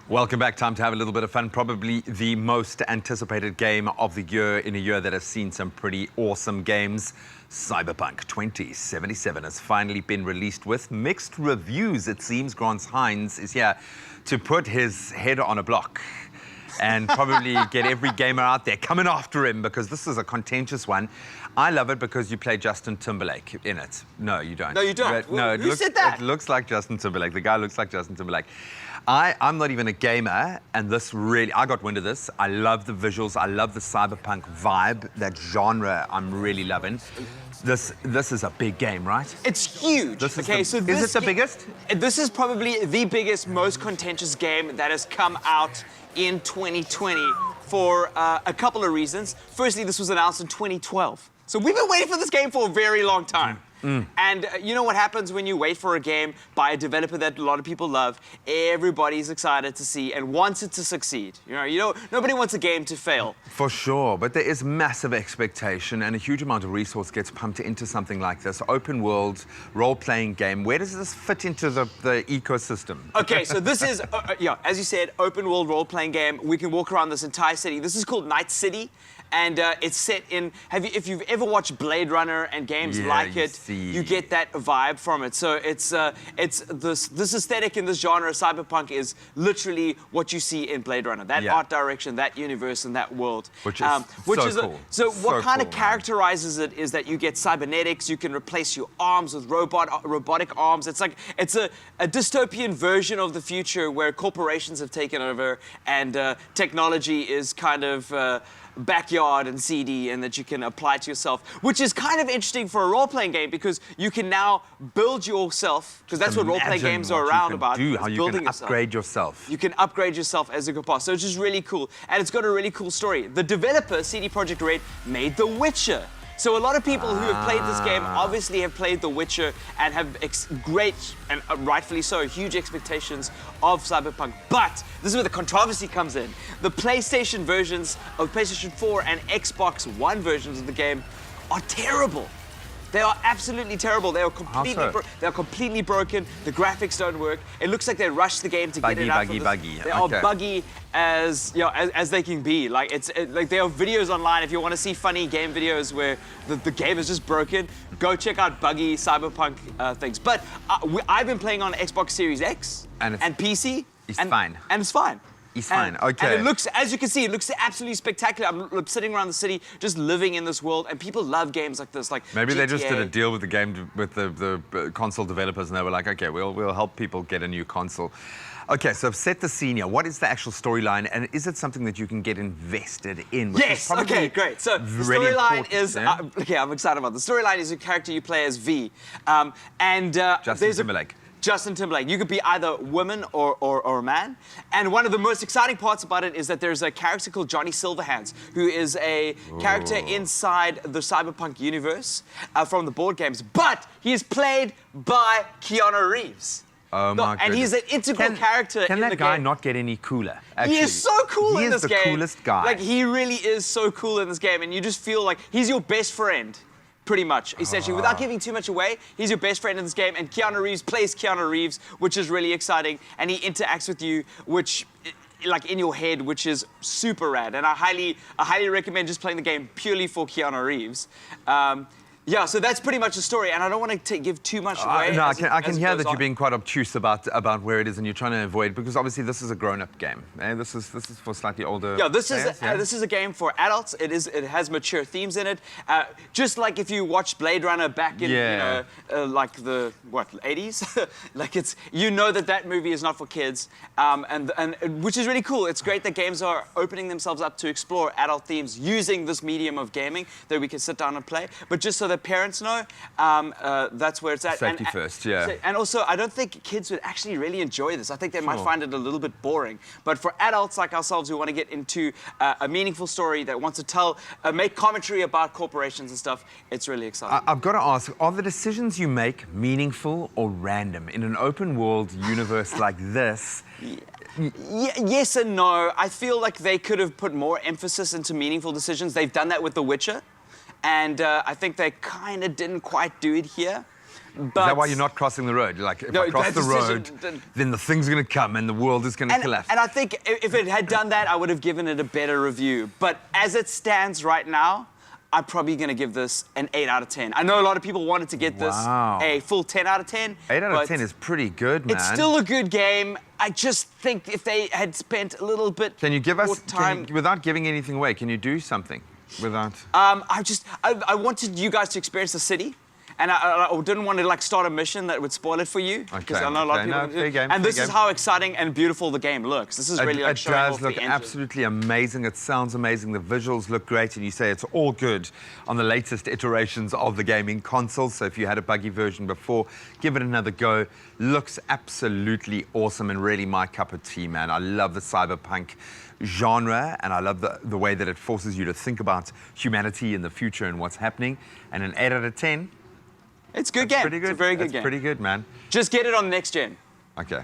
Welcome back. Time to have a little bit of fun. Probably the most anticipated game of the year in a year that has seen some pretty awesome games. Cyberpunk 2077 has finally been released with mixed reviews. It seems Grant Hines is here to put his head on a block and probably get every gamer out there coming after him, because this is a contentious one. I love it because you play Justin Timberlake in it. No, you don't. No, you don't. No, Who said that? It looks like Justin Timberlake. The guy looks like Justin Timberlake. I'm not even a gamer, and this really, I got wind of this. I love the visuals. I love the cyberpunk vibe, that genre I'm really loving. This is a big game, right? It's huge. Is Is it the biggest? This is probably the biggest, most contentious game that has come out in 2020 for a couple of reasons. Firstly, this was announced in 2012. So we've been waiting for this game for a very long time. And you know what happens when you wait for a game by a developer that a lot of people love? Everybody's excited to see and wants it to succeed. You know, nobody wants a game to fail. For sure, but there is massive expectation and a huge amount of resource gets pumped into something like this. Open world, role-playing game. Where does this fit into the ecosystem? Okay, so this is, as you said, open world role-playing game. We can walk around this entire city. This is called Night City. And it's set in, if you've ever watched Blade Runner and games like it, you get that vibe from it. So it's this aesthetic in this genre, cyberpunk, is literally what you see in Blade Runner. That art direction, that universe, and that world. Which is cool. So what kind of characterizes it is that you get cybernetics. You can replace your arms with robotic arms. It's like a dystopian version of the future where corporations have taken over and technology is kind of backyard and seedy, and that you can apply to yourself, which is kind of interesting for a role-playing game because you can now build yourself, because that's what role-playing games are around about. How you can upgrade yourself. You can upgrade yourself as you go past. So it's just really cool, and it's got a really cool story. The developer, CD Projekt Red, made The Witcher. So a lot of people who have played this game obviously have played The Witcher and have great, and rightfully so, huge expectations of Cyberpunk. But this is where the controversy comes in. The PlayStation versions of PlayStation 4 and Xbox One versions of the game are terrible. They are absolutely terrible. They are completely broken. The graphics don't work. It looks like they rushed the game to get it out. Buggy. They are buggy as as they can be. Like there are videos online if you want to see funny game videos where the game is just broken. Go check out buggy cyberpunk things. But I've been playing on Xbox Series X and PC. It's fine. And it's fine. He's fine, okay. And it looks, as you can see, it looks absolutely spectacular. I'm sitting around the city, just living in this world, and people love games like this, like maybe GTA. They just did a deal with the game, with the console developers, and they were like, okay, we'll help people get a new console. Okay, so set the scene here. What is the actual storyline, and is it something that you can get invested in? Yes, okay, great. So the storyline is, I'm excited about it. The storyline is a character you play as V. Justin Timberlake. Justin Timberlake. You could be either woman or a man. And one of the most exciting parts about it is that there's a character called Johnny Silverhands, who is a character inside the Cyberpunk universe from the board games. But he is played by Keanu Reeves. Oh my goodness. And he's an integral character in the game. Can that guy not get any cooler? Actually, he is so cool in this game. He is the coolest guy. Like, he really is so cool in this game, and you just feel like he's your best friend. Pretty much, essentially. Without giving too much away, he's your best friend in this game, and Keanu Reeves plays Keanu Reeves, which is really exciting, and he interacts with you, which, like, in your head, which is super rad, and I highly recommend just playing the game purely for Keanu Reeves. Yeah, so that's pretty much the story, and I don't want to give too much away. No, I can hear that you're being quite obtuse about where it is, and you're trying to avoid, because obviously this is a grown-up game. This is for slightly older. Yeah, this is a game for adults. It has mature themes in it. Just like if you watched Blade Runner back in like the 80s, like that movie is not for kids, and which is really cool. It's great that games are opening themselves up to explore adult themes using this medium of gaming that we can sit down and play. But just so that parents know, that's where it's at. Safety first, yeah. And also, I don't think kids would actually really enjoy this. I think they might find it a little bit boring. But for adults like ourselves who want to get into a meaningful story, that wants to make commentary about corporations and stuff, it's really exciting. I've got to ask, are the decisions you make meaningful or random? In an open world universe like this, yes and no. I feel like they could have put more emphasis into meaningful decisions. They've done that with The Witcher. And I think they kind of didn't quite do it here. But Is that why you're not crossing the road? You're like, if No, I cross that the road, decision- then the thing's going to come and the world is going to collapse. And I think if it had done that, I would have given it a better review. But as it stands right now, I'm probably going to give this an 8 out of 10. I know a lot of people wanted to get this a full 10 out of 10. 8 out of 10 is pretty good, man. It's still a good game. I just think if they had spent a little bit Can you give more us, time... without giving anything away, can you do something without... I wanted you guys to experience the city. And I didn't want to like start a mission that would spoil it for you, because I know a lot of people. fair game, and fair this is game. how exciting and beautiful the game looks. This is really like showing off It does look the engine. absolutely amazing. It sounds amazing. The visuals look great, and you say it's all good on the latest iterations of the gaming console. So if you had a buggy version before, give it another go. Looks absolutely awesome and really my cup of tea, man. I love the cyberpunk genre, and I love the way that it forces you to think about humanity in the future and what's happening. And an 8 out of 10. It's a good game. Pretty good. It's a very good That's game. pretty good, man. Just get it on next gen. Okay.